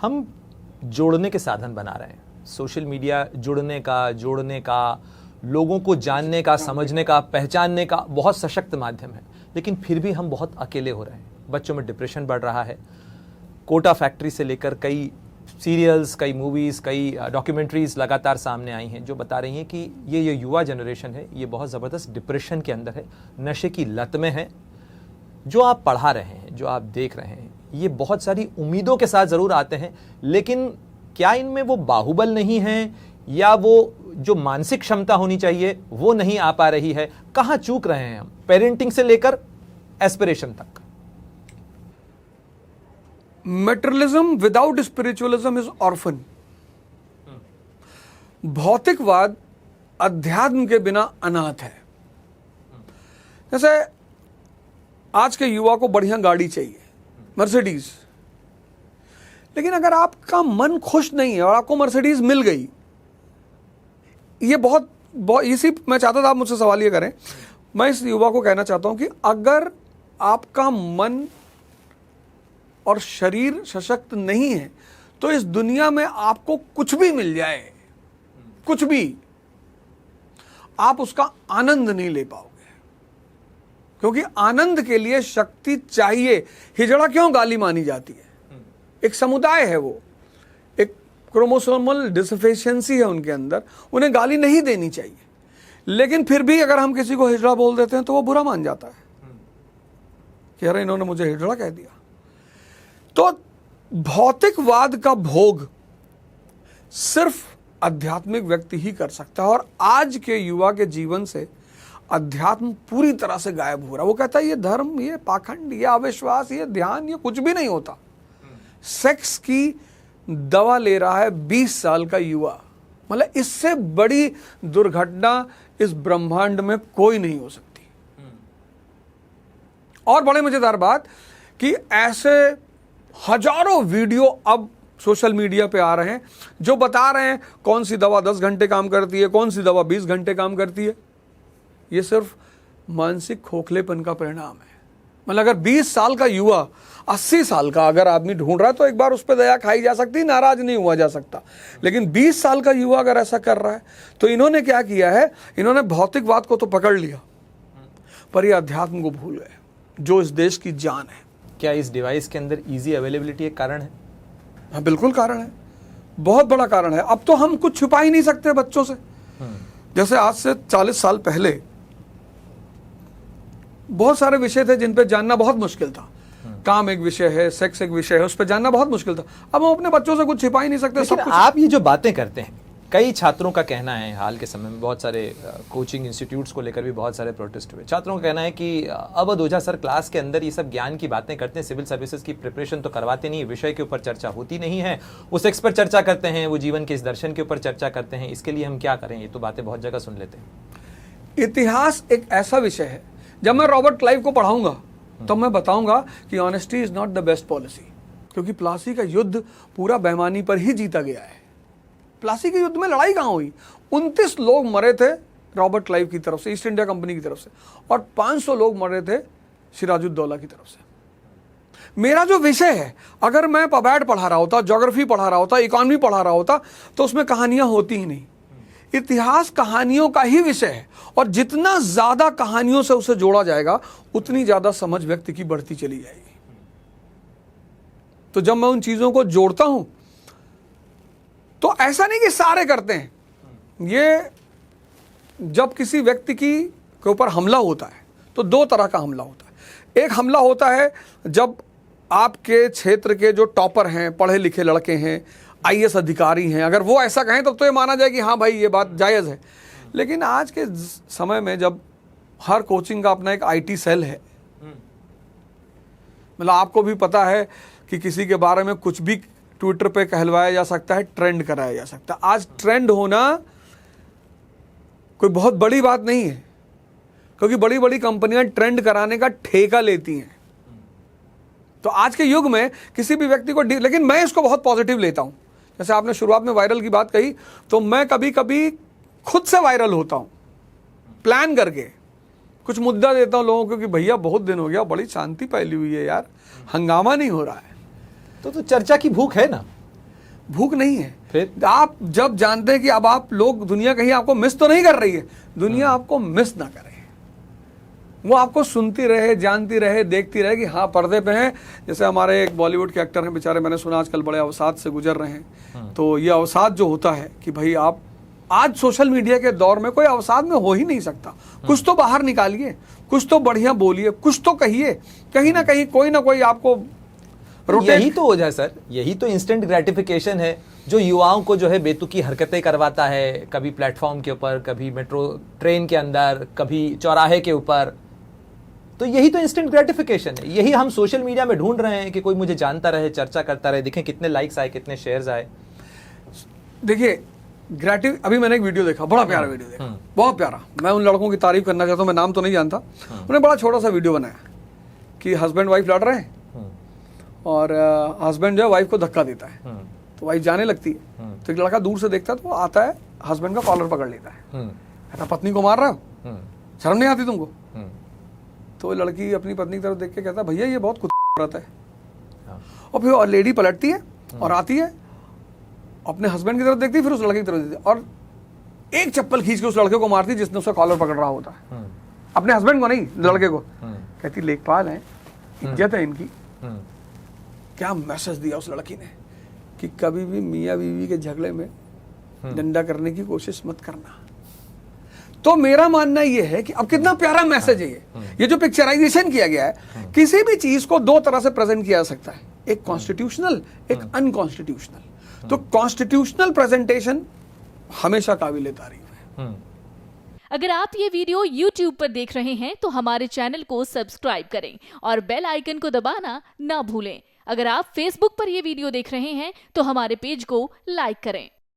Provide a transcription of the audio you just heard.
हम जोड़ने के साधन बना रहे हैं। सोशल मीडिया जोड़ने का, लोगों को जानने का, समझने का, पहचानने का बहुत सशक्त माध्यम है, लेकिन फिर भी हम बहुत अकेले हो रहे हैं। बच्चों में डिप्रेशन बढ़ रहा है। कोटा फैक्ट्री से लेकर कई सीरियल्स, कई मूवीज़, कई डॉक्यूमेंट्रीज लगातार सामने आई हैं जो बता रही हैं कि ये युवा जनरेशन है, ये बहुत ज़बरदस्त डिप्रेशन के अंदर है, नशे की लत में है। जो आप पढ़ा रहे हैं, जो आप देख रहे हैं, ये बहुत सारी उम्मीदों के साथ ज़रूर आते हैं, लेकिन क्या इनमें वो बाहुबल नहीं है या वो जो मानसिक क्षमता होनी चाहिए वो नहीं आ पा रही है? कहाँ चूक रहे हैं हम, पेरेंटिंग से लेकर एस्पिरेशन तक? Materialism without spiritualism is orphan. भौतिकवाद अध्यात्म के बिना अनाथ है। जैसे आज के युवा को बढ़िया गाड़ी चाहिए, मर्सिडीज, लेकिन अगर आपका मन खुश नहीं है और आपको मर्सिडीज मिल गई, ये बहुत इसी मैं चाहता था आप मुझसे सवाल ये करें। मैं इस युवा को कहना चाहता हूं कि अगर आपका मन और शरीर सशक्त नहीं है तो इस दुनिया में आपको कुछ भी मिल जाए, कुछ भी, आप उसका आनंद नहीं ले पाओगे, क्योंकि आनंद के लिए शक्ति चाहिए। हिजड़ा क्यों गाली मानी जाती है? एक समुदाय है, वो एक क्रोमोसोमल डिसफिशिएंसी है उनके अंदर, उन्हें गाली नहीं देनी चाहिए, लेकिन फिर भी अगर हम किसी को हिजड़ा बोल देते हैं तो वो बुरा मान जाता है कि अरे इन्होंने मुझे हिजड़ा कह दिया। तो भौतिकवाद का भोग सिर्फ आध्यात्मिक व्यक्ति ही कर सकता है, और आज के युवा के जीवन से अध्यात्म पूरी तरह से गायब हो रहा है। वो कहता है ये धर्म, ये पाखंड, ये अविश्वास, ये ध्यान, ये कुछ भी नहीं होता। सेक्स की दवा ले रहा है 20 साल का युवा, मतलब इससे बड़ी दुर्घटना इस ब्रह्मांड में कोई नहीं हो सकती। और बड़े मजेदार बात कि ऐसे हजारों वीडियो अब सोशल मीडिया पे आ रहे हैं जो बता रहे हैं कौन सी दवा 10 घंटे काम करती है, कौन सी दवा 20 घंटे काम करती है। ये सिर्फ मानसिक खोखलेपन का परिणाम है। मतलब अगर 20 साल का युवा 80 साल का अगर आदमी ढूंढ रहा है तो एक बार उस पर दया खाई जा सकती, नाराज नहीं हुआ जा सकता, लेकिन 20 साल का युवा अगर ऐसा कर रहा है तो इन्होंने क्या किया है, इन्होंने भौतिकवाद को तो पकड़ लिया पर ये अध्यात्म को भूल गए जो इस देश की जान है। क्या इस डिवाइस के अंदर इजी अवेलेबिलिटी एक कारण है? हाँ, बिल्कुल कारण है, बहुत बड़ा कारण है। अब तो हम कुछ छुपा ही नहीं सकते बच्चों से। जैसे आज से 40 साल पहले बहुत सारे विषय थे जिन पे जानना बहुत मुश्किल था। काम एक विषय है, सेक्स एक विषय है, उस पर जानना बहुत मुश्किल था। अब हम अपने बच्चों से कुछ छिपा ही नहीं सकते। सब कुछ। आप ये जो बातें करते हैं, कई छात्रों का कहना है, हाल के समय में बहुत सारे कोचिंग इंस्टीट्यूट्स को लेकर भी बहुत सारे प्रोटेस्ट हुए। छात्रों का कहना है कि अवध ओझा सर क्लास के अंदर ये सब ज्ञान की बातें करते हैं, सिविल सर्विसेज की प्रिपरेशन तो करवाते नहीं, विषय के ऊपर चर्चा होती नहीं है, वो सेक्स पर चर्चा करते हैं, वो जीवन के इस दर्शन के ऊपर चर्चा करते हैं, इसके लिए हम क्या करें? ये तो बातें बहुत जगह सुन लेते हैं। इतिहास एक ऐसा विषय है, जब मैं रॉबर्ट क्लाइव को पढ़ाऊंगा तो मैं बताऊंगा कि honesty is not the best policy, क्योंकि प्लासी का युद्ध पूरा बेईमानी पर ही जीता गया है। प्लासी के युद्ध में लड़ाई कहां हुई? 29 लोग मरे थे रॉबर्ट क्लाइव की तरफ से, ईस्ट इंडिया कंपनी की तरफ से, और 500 लोग मरे थे सिराजुद्दौला की तरफ से। मेरा जो विषय है, अगर मैं पबैड पढ़ा रहा होता, ज्योग्राफी पढ़ा रहा होता, इकोनॉमी पढ़ा रहा होता, तो उसमें कहानियां होती ही नहीं। इतिहास कहानियों का ही विषय है, और जितना ज्यादा कहानियों से उसे जोड़ा जाएगा उतनी ज्यादा समझ व्यक्ति की बढ़ती चली जाएगी। तो जब मैं उन चीजों को जोड़ता हूं तो ऐसा नहीं कि सारे करते हैं। ये जब किसी व्यक्ति के ऊपर हमला होता है तो 2 तरह का हमला होता है। एक हमला होता है जब आपके क्षेत्र के जो टॉपर हैं, पढ़े लिखे लड़के हैं, IAS अधिकारी हैं, अगर वो ऐसा कहें तब तो ये माना जाए कि हाँ भाई ये बात जायज़ है। लेकिन आज के समय में जब हर कोचिंग का अपना एक IT सेल है, मतलब आपको भी पता है कि किसी के बारे में कुछ भी ट्विटर पे कहलवाया जा सकता है, ट्रेंड कराया जा सकता है। आज ट्रेंड होना कोई बहुत बड़ी बात नहीं है, क्योंकि बड़ी बड़ी कंपनियां ट्रेंड कराने का ठेका लेती हैं। तो आज के युग में किसी भी व्यक्ति को, लेकिन मैं इसको बहुत पॉजिटिव लेता हूं। जैसे आपने शुरुआत में वायरल की बात कही, तो मैं कभी कभी खुद से वायरल होता हूं, प्लान करके कुछ मुद्दा देता हूं लोगों को कि भैया बहुत दिन हो गया, बड़ी शांति फैली हुई है यार, हंगामा नहीं हो रहा है। तो चर्चा की भूख है ना? भूख नहीं है। फिर आप जब जानते हैं कि अब आप लोग, दुनिया कहीं आपको मिस तो नहीं कर रही है, दुनिया आपको मिस ना करे, वो आपको सुनती रहे, जानती रहे, देखती रहे कि हाँ पर्दे पे हैं। जैसे हमारे एक बॉलीवुड के एक्टर हैं बेचारे, मैंने सुना आजकल बड़े अवसाद से गुजर रहे हैं। तो ये अवसाद जो होता है कि भाई आप आज सोशल मीडिया के दौर में कोई अवसाद में हो ही नहीं सकता। कुछ तो बाहर निकालिए, कुछ तो बढ़िया बोलिए, कुछ तो कहिए, कहीं ना कहीं कोई ना कोई आपको यही तो वजह सर, यही तो इंस्टेंट ग्रेटिफिकेशन है जो युवाओं को जो है बेतुकी हरकतें करवाता है, कभी प्लेटफॉर्म के ऊपर, कभी मेट्रो ट्रेन के अंदर, कभी चौराहे के ऊपर। तो यही तो इंस्टेंट ग्रेटिफिकेशन है, यही हम सोशल मीडिया में ढूंढ रहे हैं कि कोई मुझे जानता रहे, चर्चा करता रहे, देखें कितने लाइक्स आए, कितने शेयर्स आए। देखिए अभी मैंने एक वीडियो देखा, बड़ा प्यारा वीडियो देखा, बहुत प्यारा। मैं उन लड़कों की तारीफ करना चाहता हूँ, मैं नाम तो नहीं जानता। उन्होंने बड़ा छोटा सा वीडियो बनाया कि हस्बैंड वाइफ लड़ रहे हैं और हस्बैंड जो है वाइफ को धक्का देता है, तो वाइफ जाने लगती है। तो एक लड़का दूर से देखता है, तो वो आता है, हस्बैंड का कॉलर पकड़ लेता है, कहता पत्नी को मार रहा हो, शर्म नहीं आती तुमको? तो लड़की अपनी पत्नी की तरफ देख के कहता भैया ये बहुत कुत्ता औरत है। और फिर लेडी पलटती है और आती है, अपने हस्बैंड की तरफ देखती है, फिर उस लड़के की तरफ देखती है और एक चप्पल खींच के उस लड़के को मारती है जिसने उसका कॉलर पकड़ रहा होता है। अपने हस्बैंड को नहीं, लड़के को। कहती लेखपाल है, इज्जत है इनकी। क्या मैसेज दिया उस लड़की ने कि कभी भी मियाँ बीवी के झगड़े में डंडा करने की कोशिश मत करना। तो मेरा मानना यह है कि अब कितना प्यारा मैसेज है ये जो पिक्चराइजेशन किया गया है। किसी भी चीज को दो तरह से प्रेजेंट किया जा सकता है, एक कॉन्स्टिट्यूशनल, एक अनकॉन्स्टिट्यूशनल। तो कॉन्स्टिट्यूशनल प्रेजेंटेशन हमेशा काबिले तारीफ है। अगर आप ये वीडियो YouTube पर देख रहे हैं तो हमारे चैनल को सब्सक्राइब करें और बेल आइकन को दबाना ना भूलें। अगर आप Facebook पर ये वीडियो देख रहे हैं तो हमारे पेज को लाइक करें।